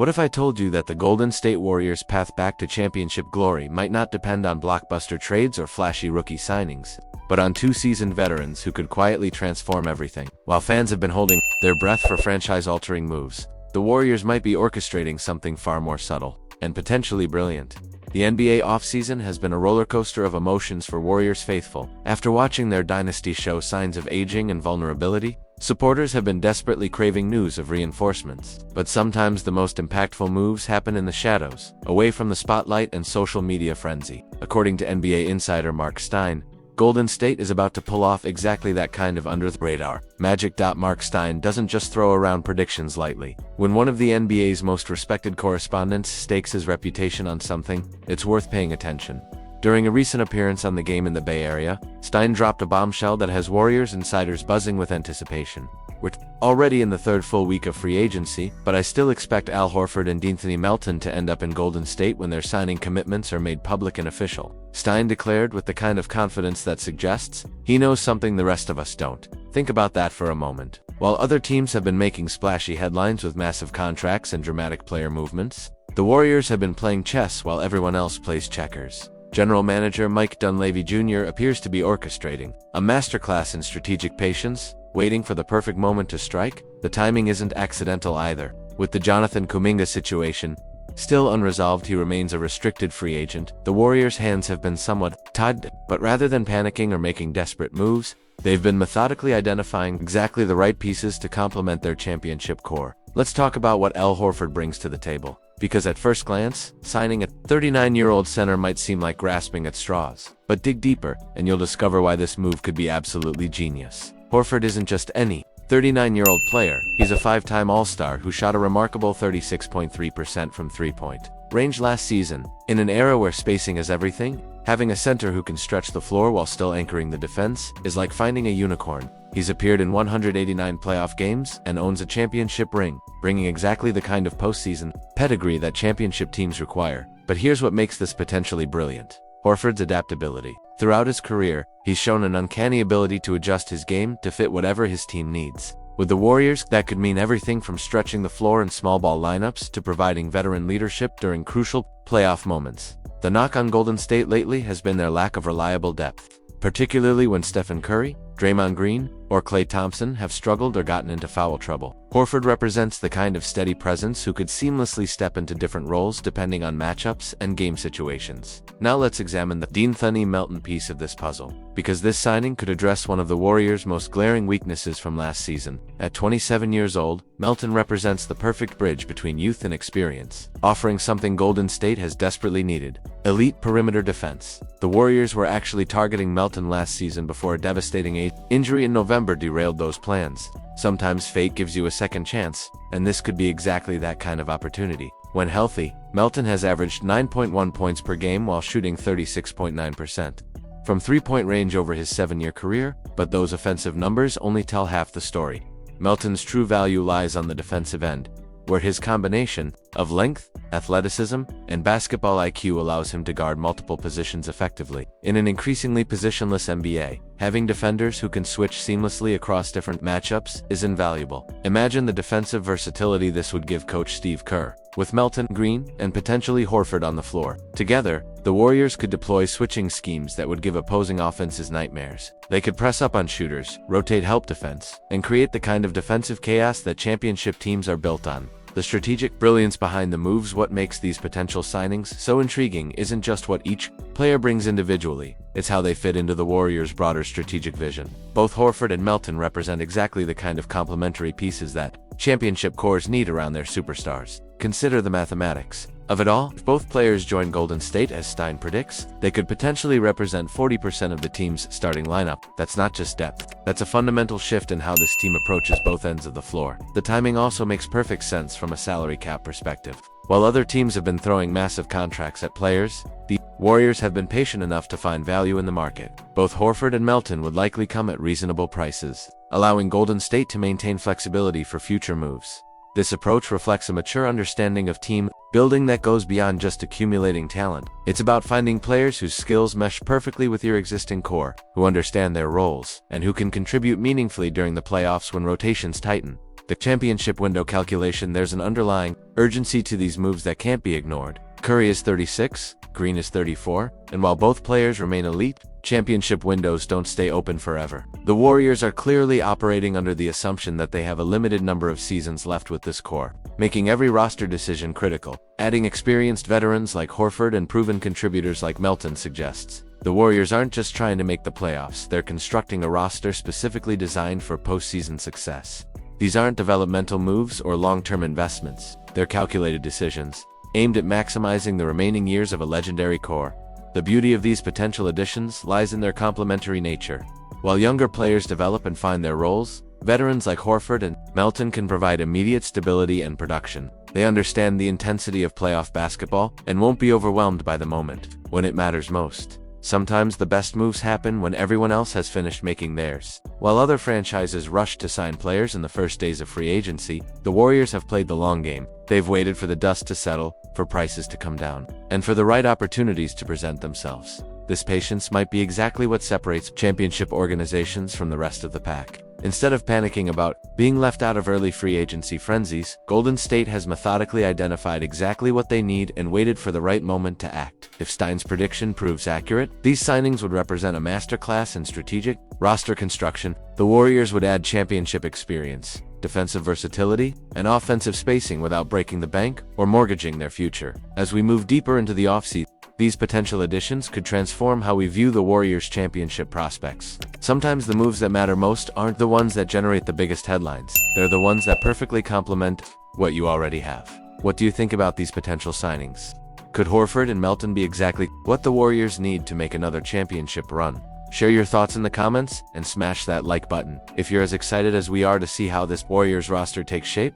What if I told you that the Golden State Warriors' path back to championship glory might not depend on blockbuster trades or flashy rookie signings, but on two seasoned veterans who could quietly transform everything? While fans have been holding their breath for franchise-altering moves, the Warriors might be orchestrating something far more subtle and potentially brilliant. The NBA offseason has been a rollercoaster of emotions for Warriors faithful. After watching their dynasty show signs of aging and vulnerability, supporters have been desperately craving news of reinforcements. But sometimes the most impactful moves happen in the shadows, away from the spotlight and social media frenzy. According to NBA insider Marc Stein, Golden State is about to pull off exactly that kind of under-the-radar magic. Marc Stein doesn't just throw around predictions lightly. When one of the NBA's most respected correspondents stakes his reputation on something, it's worth paying attention. During a recent appearance on The Game in the Bay Area, Stein dropped a bombshell that has Warriors insiders buzzing with anticipation. We're already in the third full week of free agency, but I still expect Horford and De'Anthony Melton to end up in Golden State when their signing commitments are made public and official. Stein declared with the kind of confidence that suggests he knows something the rest of us don't. Think about that for a moment. While other teams have been making splashy headlines with massive contracts and dramatic player movements, the Warriors have been playing chess while everyone else plays checkers. General Manager Mike Dunleavy Jr. appears to be orchestrating a masterclass in strategic patience, waiting for the perfect moment to strike. The timing isn't accidental either. With the Jonathan Kuminga situation still unresolved, he remains a restricted free agent. The Warriors' hands have been somewhat tied, but rather than panicking or making desperate moves, they've been methodically identifying exactly the right pieces to complement their championship core. Let's talk about what Al Horford brings to the table. Because at first glance, signing a 39-year-old center might seem like grasping at straws. But dig deeper, and you'll discover why this move could be absolutely genius. Horford isn't just any 39-year-old player. He's a five-time All-Star who shot a remarkable 36.3% from three-point range last season. In an era where spacing is everything, having a center who can stretch the floor while still anchoring the defense is like finding a unicorn. He's appeared in 189 playoff games and owns a championship ring, bringing exactly the kind of postseason pedigree that championship teams require. But here's what makes this potentially brilliant: Horford's adaptability. Throughout his career, he's shown an uncanny ability to adjust his game to fit whatever his team needs. With the Warriors, that could mean everything from stretching the floor in small ball lineups to providing veteran leadership during crucial playoff moments. The knock on Golden State lately has been their lack of reliable depth, particularly when Stephen Curry, Draymond Green, or Klay Thompson have struggled or gotten into foul trouble. Horford represents the kind of steady presence who could seamlessly step into different roles depending on matchups and game situations. Now let's examine the De'Anthony Melton piece of this puzzle, because this signing could address one of the Warriors' most glaring weaknesses from last season. At 27 years old, Melton represents the perfect bridge between youth and experience, offering something Golden State has desperately needed: elite perimeter defense. The Warriors were actually targeting Melton last season before a devastating injury in November derailed those plans. Sometimes fate gives you a second chance, and this could be exactly that kind of opportunity. When healthy, Melton has averaged 9.1 points per game while shooting 36.9% from three-point range over his 7-year career, but those offensive numbers only tell half the story. Melton's true value lies on the defensive end, where his combination of length, athleticism, and basketball IQ allows him to guard multiple positions effectively. In an increasingly positionless NBA, having defenders who can switch seamlessly across different matchups is invaluable. Imagine the defensive versatility this would give Coach Steve Kerr. With Melton, Green, and potentially Horford on the floor, together, the Warriors could deploy switching schemes that would give opposing offenses nightmares. They could press up on shooters, rotate help defense, and create the kind of defensive chaos that championship teams are built on. The strategic brilliance behind the moves. What makes these potential signings so intriguing isn't just what each player brings individually, it's how they fit into the Warriors' broader strategic vision. Both Horford and Melton represent exactly the kind of complementary pieces that championship cores need around their superstars. Consider the mathematics of it all. If both players join Golden State, as Stein predicts, they could potentially represent 40% of the team's starting lineup. That's not just depth. That's a fundamental shift in how this team approaches both ends of the floor. The timing also makes perfect sense from a salary cap perspective. While other teams have been throwing massive contracts at players, the Warriors have been patient enough to find value in the market. Both Horford and Melton would likely come at reasonable prices, allowing Golden State to maintain flexibility for future moves. This approach reflects a mature understanding of team building that goes beyond just accumulating talent. It's about finding players whose skills mesh perfectly with your existing core, who understand their roles, and who can contribute meaningfully during the playoffs when rotations tighten. The championship window calculation, there's an underlying urgency to these moves that can't be ignored. Curry is 36, Green is 34, and while both players remain elite, championship windows don't stay open forever. The Warriors are clearly operating under the assumption that they have a limited number of seasons left with this core, making every roster decision critical. Adding experienced veterans like Horford and proven contributors like Melton suggests the Warriors aren't just trying to make the playoffs, they're constructing a roster specifically designed for postseason success. These aren't developmental moves or long-term investments, they're calculated decisions, aimed at maximizing the remaining years of a legendary core. The beauty of these potential additions lies in their complementary nature. While younger players develop and find their roles, veterans like Horford and Melton can provide immediate stability and production. They understand the intensity of playoff basketball and won't be overwhelmed by the moment, when it matters most. Sometimes the best moves happen when everyone else has finished making theirs. While other franchises rush to sign players in the first days of free agency, the Warriors have played the long game. They've waited for the dust to settle, for prices to come down, and for the right opportunities to present themselves. This patience might be exactly what separates championship organizations from the rest of the pack. Instead of panicking about being left out of early free agency frenzies, Golden State has methodically identified exactly what they need and waited for the right moment to act. If Stein's prediction proves accurate, these signings would represent a masterclass in strategic roster construction. The Warriors would add championship experience, defensive versatility, and offensive spacing without breaking the bank or mortgaging their future. As we move deeper into the offseason, these potential additions could transform how we view the Warriors' championship prospects. Sometimes the moves that matter most aren't the ones that generate the biggest headlines. They're the ones that perfectly complement what you already have. What do you think about these potential signings? Could Horford and Melton be exactly what the Warriors need to make another championship run? Share your thoughts in the comments and smash that like button. If you're as excited as we are to see how this Warriors roster takes shape,